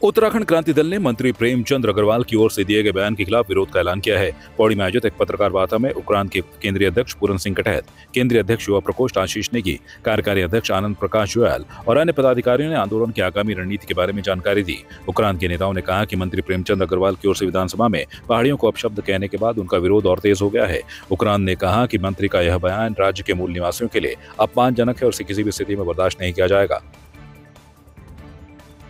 उत्तराखंड क्रांति दल ने मंत्री प्रेमचंद अग्रवाल की ओर से दिए गए बयान के खिलाफ विरोध का ऐलान किया है। पौड़ी में आयोजित एक पत्रकार वार्ता में उपक्रांत के केंद्रीय अध्यक्ष पूरन सिंह कटहत, केंद्रीय अध्यक्ष युवा प्रकोष्ठ आशीष नेगी, कार्यकारी अध्यक्ष आनंद प्रकाश जुयाल और अन्य पदाधिकारियों ने आंदोलन की आगामी रणनीति के बारे में जानकारी दी। उपक्रांत के नेताओं ने कहा कि मंत्री प्रेमचंद अग्रवाल की ओर से विधानसभा में पहाड़ियों को अपशब्द कहने के बाद उनका विरोध और तेज हो गया है। उपक्रांत ने कहा कि मंत्री का यह बयान राज्य के मूल निवासियों के लिए अपमानजनक है और इसे किसी भी स्थिति में बर्दाश्त नहीं किया जाएगा।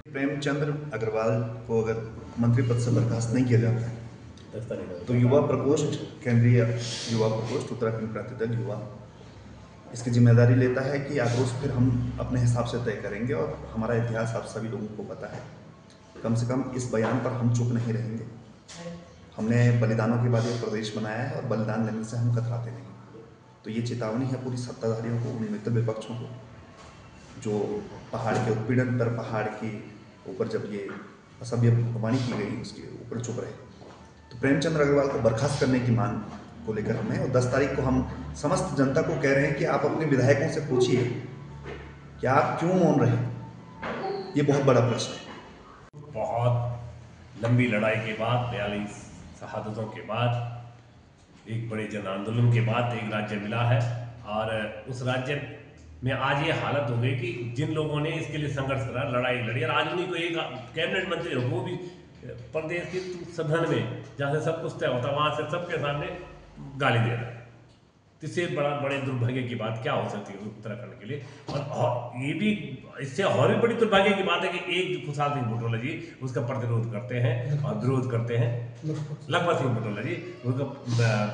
प्रेमचंद्र अग्रवाल को अगर मंत्री पद से बर्खास्त नहीं किया जाता है तो युवा प्रकोष्ठ, केंद्रीय युवा प्रकोष्ठ, उत्तराखंड क्रांति दल युवा इसकी जिम्मेदारी लेता है कि आक्रोश फिर हम अपने हिसाब से तय करेंगे। और हमारा इतिहास आप सभी लोगों को पता है, कम से कम इस बयान पर हम चुप नहीं रहेंगे। हमने बलिदानों के बाद ये प्रदेश बनाया है और बलिदान देने से हम कतराते नहीं। तो ये चेतावनी है पूरी सत्ताधारियों को, उन मित्र विपक्षों को जो पहाड़ के उत्पीड़न पर, पहाड़ की ऊपर जब ये असभ्य वाणी की गई उसके ऊपर चुप रहे। तो प्रेमचंद्र अग्रवाल को बर्खास्त करने की मांग को लेकर हमने, और 10 तारीख को हम समस्त जनता को कह रहे हैं कि आप अपने विधायकों से पूछिए कि आप क्यों मौन रहे। ये बहुत बड़ा प्रश्न है। बहुत लंबी लड़ाई के बाद, 42 शहादतों के बाद, एक बड़े जन आंदोलन के बाद एक राज्य मिला है। और उस राज्य में आज ये हालत हो गई कि जिन लोगों ने इसके लिए संघर्ष करा, लड़ाई लड़ी, और आज उन्हीं को एक कैबिनेट मंत्री हो, वो भी प्रदेश के सदन में जहाँ से सब कुछ तय होता वहाँ से सबके सामने गाली दे रहा है। इससे बड़े दुर्भाग्य की बात क्या हो सकती है उत्तराखंड के लिए। और ये भी, इससे और भी बड़ी दुर्भाग्य की बात है कि एक खुशहाल सिंह बुटोला जी उसका प्रतिरोध करते हैं और विरोध करते हैं, लखपत सिंह बुटोला जी उसका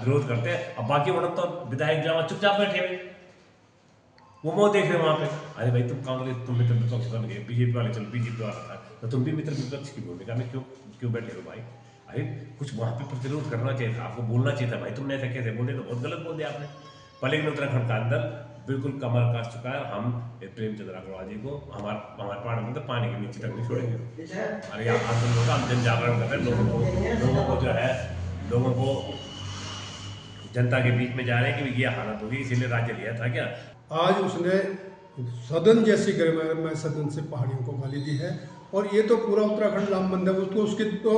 विरोध करते हैं, और बाकी वो तो विधायक जो चुपचाप बैठे हुए वो मोह देख रहे वहाँ पे। अरे भाई तुम कांग्रेस, तुम मित्र विपक्ष बन गए, बीजेपी वाले चलो, बीजेपी वाला था तो तुम भी मित्र विपक्ष की भूमिका में क्यों बैठे हो भाई। अरे कुछ वहाँ पे प्रतिरोध करना चाहिए था, आपको बोलना चाहिए था भाई तुमने ऐसा कैसे बोले, तो बहुत गलत बोल दिया आपने। लेकिन उत्तराखंड का अंदर बिल्कुल कमर कस चुका है। हम प्रेमचंद्र अग्रवाल जी को हमारे पहाड़ में तो पानी के नीचे तक नहीं छोड़ेंगे। अरे आंदोलन होगा, हम जन जागरण कर रहे हैं, लोगों को जो है, लोगों को जनता के बीच में जा रहे हैं कि ये हालत होगी, इसीलिए राज्य लिया था क्या। आज उसने सदन जैसी गरिमामय सदन से पहाड़ियों को गाली दी है। और ये तो पूरा उत्तराखंड लामबंद है, उसको उसकी तो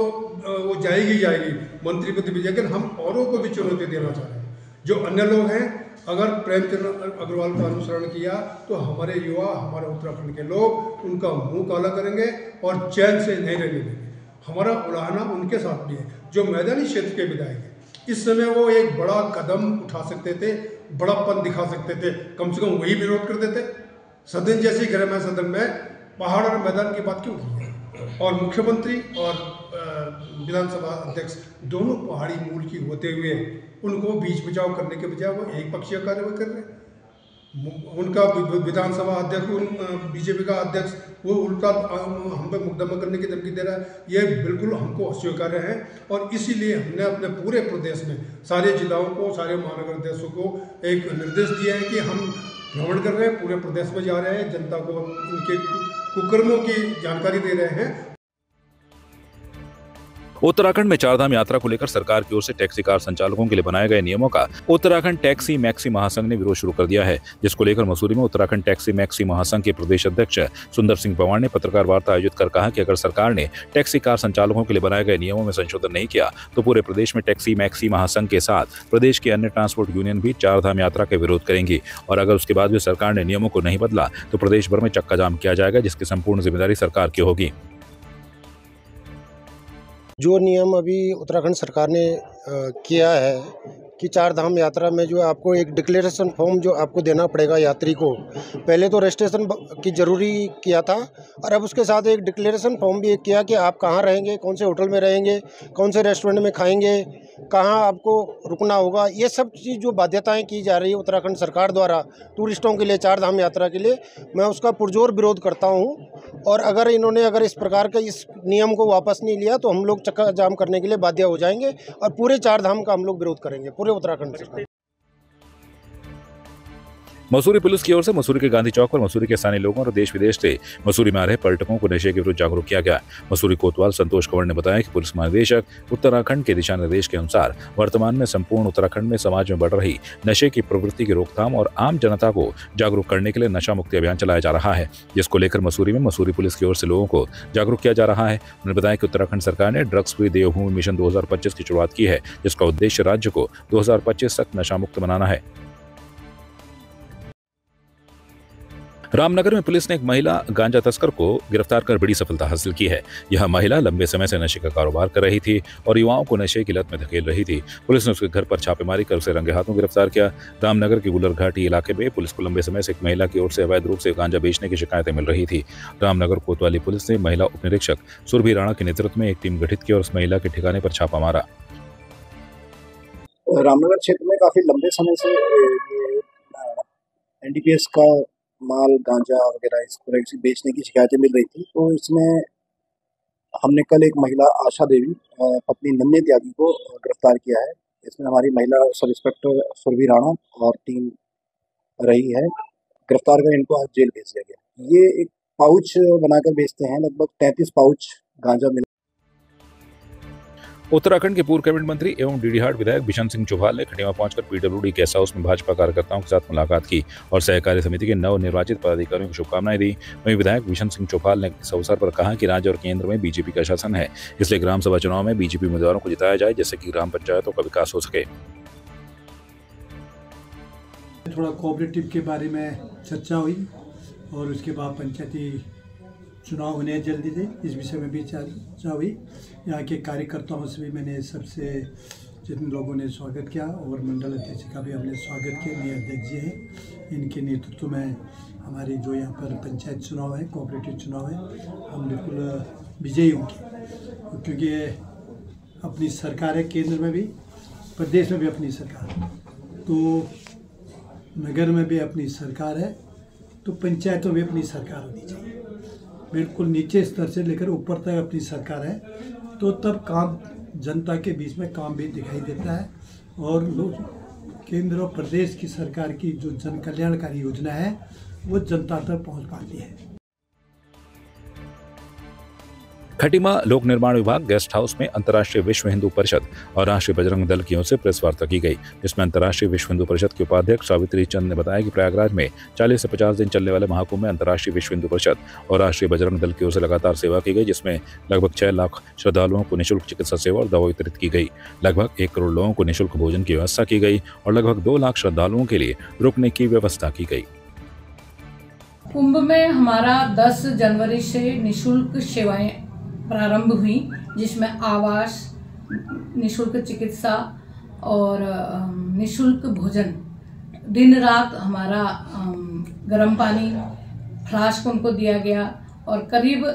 वो जाएगी मंत्री पद भी। लेकिन हम औरों को भी चुनौती देना चाह रहे हैं, जो अन्य लोग हैं। अगर प्रेमचंद्र अग्रवाल का अनुसरण किया तो हमारे युवा, हमारे उत्तराखंड के लोग उनका मुंह काला करेंगे और चैन से नहीं रहने देंगे। हमारा उलाहना उनके साथ भी है जो मैदानी क्षेत्र के विधायक हैं। इस समय वो एक बड़ा कदम उठा सकते थे, बड़ापन दिखा सकते थे, कम से कम वही विरोध करते थे। सदन जैसी गरिमामय सदन में पहाड़ और मैदान की बात क्यों की है। और मुख्यमंत्री और विधानसभा अध्यक्ष दोनों पहाड़ी मूल की होते हुए उनको बीच बचाव करने के बजाय वो एक पक्षीय कार्रवाई कर रहे हैं। उनका विधानसभा अध्यक्ष, बीजेपी का अध्यक्ष, वो उल्टा हम पे मुकदमा करने की धमकी दे रहा है। ये बिल्कुल हमको अस्वीकार्य है। और इसीलिए हमने अपने पूरे प्रदेश में सारे जिलाओं को, सारे महानगर अध्यक्षों को एक निर्देश दिया है कि हम भ्रमण कर रहे हैं, पूरे प्रदेश में जा रहे हैं, जनता को इनके कुकर्मों की जानकारी दे रहे हैं। उत्तराखंड में चारधाम यात्रा को लेकर सरकार की ओर से टैक्सी कार संचालकों के लिए बनाए गए नियमों का उत्तराखंड टैक्सी मैक्सी महासंघ ने विरोध शुरू कर दिया है, जिसको लेकर मसूरी में उत्तराखंड टैक्सी मैक्सी महासंघ के प्रदेश अध्यक्ष सुंदर सिंह पवार ने पत्रकार वार्ता आयोजित कर कहा कि अगर सरकार ने टैक्सी कार संचालकों के लिए बनाए गए नियमों में संशोधन नहीं किया तो पूरे प्रदेश में टैक्सी मैक्सी महासंघ के साथ प्रदेश की अन्य ट्रांसपोर्ट यूनियन भी चारधाम यात्रा का विरोध करेंगी। और अगर उसके बाद भी सरकार ने नियमों को नहीं बदला तो प्रदेश भर में चक्का जाम किया जाएगा, जिसकी संपूर्ण जिम्मेदारी सरकार की होगी। जो नियम अभी उत्तराखंड सरकार ने किया है कि चारधाम यात्रा में जो आपको एक डिक्लेरेशन फॉर्म जो आपको देना पड़ेगा यात्री को, पहले तो रजिस्ट्रेशन की ज़रूरी किया था और अब उसके साथ एक डिक्लेरेशन फॉर्म भी किया कि आप कहाँ रहेंगे, कौन से होटल में रहेंगे, कौन से रेस्टोरेंट में खाएंगे, कहाँ आपको रुकना होगा। ये सब चीज़ जो बाध्यताएं की जा रही है उत्तराखंड सरकार द्वारा टूरिस्टों के लिए, चारधाम यात्रा के लिए, मैं उसका पुरजोर विरोध करता हूँ। और अगर इन्होंने इस प्रकार के इस नियम को वापस नहीं लिया तो हम लोग चक्का जाम करने के लिए बाध्य हो जाएंगे और पूरे चारधाम का हम लोग विरोध करेंगे, पूरे उत्तराखंड से। मसूरी पुलिस की ओर से मसूरी के गांधी चौक पर मसूरी के स्थानीय लोगों और देश विदेश से मसूरी में आ रहे पर्यटकों को नशे के विरुद्ध जागरूक किया गया। मसूरी कोतवाल संतोष कंवर ने बताया कि पुलिस महानिदेशक उत्तराखंड के दिशा निर्देश के अनुसार वर्तमान में संपूर्ण उत्तराखंड में समाज में बढ़ रही नशे की प्रवृत्ति की रोकथाम और आम जनता को जागरूक करने के लिए नशा मुक्ति अभियान चलाया जा रहा है, जिसको लेकर मसूरी में मसूरी पुलिस की ओर से लोगों को जागरूक किया जा रहा है। उन्होंने बताया कि उत्तराखंड सरकार ने ड्रग्स फ्री देवभूमि मिशन 2025 की शुरुआत की है, जिसका उद्देश्य राज्य को 2025 तक नशा मुक्त बनाना है। रामनगर में पुलिस ने एक महिला गांजा तस्कर को गिरफ्तार कर बड़ी सफलता हासिल की है। यह महिला लंबे समय से नशे का कारोबार कर रही थी और युवाओं को नशे की लत में धकेल रही थी। पुलिस ने उसके घर पर छापेमारी कर उसे रंगे हाथों गिरफ्तार किया। रामनगर के गुलर घाटी इलाके में पुलिस को लंबे समय से एक महिला की ओर से अवैध रूप से गांजा बेचने की शिकायतें मिल रही थी। रामनगर कोतवाली पुलिस ने महिला उप निरीक्षक सुरभि राणा के नेतृत्व में एक टीम गठित की और उस महिला के ठिकाने पर छापा मारा। रामनगर क्षेत्र में काफी लंबे समय से एनडीपीएस का माल गांजा वगैरह इस तरह से बेचने की शिकायतें मिल रही थी। तो इसमें हमने कल एक महिला आशा देवी पत्नी नन्हे त्यागी को गिरफ्तार किया है। इसमें हमारी महिला सब इंस्पेक्टर सुरभि राणा और टीम रही है। गिरफ्तार कर इनको आज जेल भेज दिया गया। ये एक पाउच बनाकर बेचते हैं, लगभग 33 पाउच गांजा मिला। उत्तराखंड के पूर्व कैबिनेट मंत्री एवं डीडीहाट विधायक बिशन सिंह चोभाल ने खटीमा पहुंचकर पीडब्ल्यूडी गेस्ट हाउस में भाजपा कार्यकर्ताओं के साथ मुलाकात की और सहकारी समिति के नव निर्वाचित पदाधिकारियों को शुभकामनाएं दी। वहीं विधायक बिशन सिंह चोभाल ने इस अवसर पर कहा कि राज्य और केंद्र में बीजेपी का शासन है, इसलिए ग्राम सभा चुनाव में बीजेपी उम्मीदवारों को जिताया जाए, जिससे कि ग्राम पंचायतों का विकास हो सके। थोड़ा कोऑपरेटिव के बारे में चर्चा हुई और उसके बाद पंचायती चुनाव होने हैं जल्दी से, इस विषय में भी चर्चा हुई। यहाँ के कार्यकर्ताओं से भी मैंने सबसे जिन लोगों ने स्वागत किया और मंडल अध्यक्ष का भी हमने स्वागत किया। नए अध्यक्ष जी हैं, इनके नेतृत्व में हमारी जो यहाँ पर पंचायत चुनाव है, कोऑपरेटिव चुनाव है, हम बिल्कुल विजयी होंगे, क्योंकि अपनी सरकार है, केंद्र में भी, प्रदेश में भी अपनी सरकार है, तो नगर में भी अपनी सरकार है, तो पंचायतों में अपनी सरकार होनी चाहिए। बिल्कुल नीचे स्तर से लेकर ऊपर तक अपनी सरकार है, तो तब काम जनता के बीच में काम भी दिखाई देता है और लोग केंद्र और प्रदेश की सरकार की जो जन कल्याणकारी योजना है वो जनता तक पहुंच पाती है। खटीमा लोक निर्माण विभाग गेस्ट हाउस में अंतर्राष्ट्रीय विश्व हिंदू परिषद और राष्ट्रीय बजरंग दल की ओर से प्रेस वार्ता की गई, जिसमें अंतर्राष्ट्रीय विश्व हिंदू परिषद के उपाध्यक्ष सावित्री चंद ने बताया कि प्रयागराज में 40 से 50 दिन चलने वाले महाकुंभ में अंतर्राष्ट्रीय विश्व हिंदू परिषद और राष्ट्रीय बजरंग दल की ओर से लगातार सेवा की गई, जिसमें लगभग 6 लाख श्रद्धालुओं को निःशुल्क चिकित्सा सेवा और दवा वितरित की गई। लगभग 1 करोड़ लोगों को निःशुल्क भोजन की व्यवस्था की गई और लगभग 2 लाख श्रद्धालुओं के लिए रुकने की व्यवस्था की गई। कुंभ में हमारा 10 जनवरी से निःशुल्क सेवाएं प्रारंभ हुई, जिसमें आवास, निःशुल्क चिकित्सा और निःशुल्क भोजन, दिन रात हमारा गर्म पानी फ्लास्क उनको दिया गया और करीब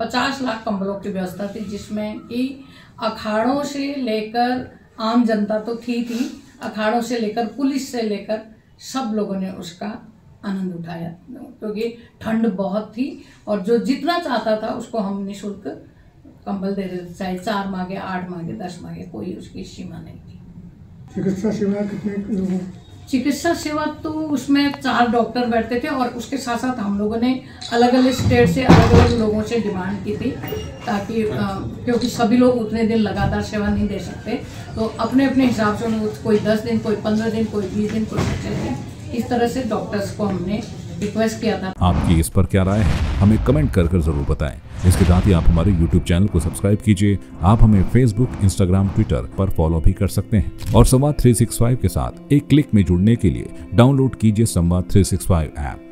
50 लाख कंबलों की व्यवस्था थी, जिसमें कि अखाड़ों से लेकर आम जनता तो थी, अखाड़ों से लेकर पुलिस से लेकर सब लोगों ने उसका आनंद उठाया, क्योंकि ठंड बहुत थी और जो जितना चाहता था उसको हम निःशुल्क कंबल दे देते, चाहे 4 मांगे, 8 मांगे, 10 मांगे, कोई उसकी सीमा नहीं थी। चिकित्सा सेवा कितने लोगों? चिकित्सा सेवा तो उसमें 4 डॉक्टर बैठते थे और उसके साथ साथ हम लोगों ने अलग अलग स्टेट से अलग अलग लोगों से डिमांड की थी, ताकि क्योंकि सभी लोग उतने दिन लगातार सेवा नहीं दे सकते, तो अपने अपने हिसाब से कोई 10 दिन, कोई 15 दिन, कोई 20 दिन, कोई 25 दिन, इस तरह से डॉक्टर्स को हमने रिक्वेस्ट किया था। आपकी इस पर क्या राय है, हमें कमेंट कर जरूर बताएं। इसके साथ ही आप हमारे YouTube चैनल को सब्सक्राइब कीजिए। आप हमें Facebook, Instagram, Twitter पर फॉलो भी कर सकते हैं और संवाद 365 के साथ एक क्लिक में जुड़ने के लिए डाउनलोड कीजिए संवाद 365 ऐप।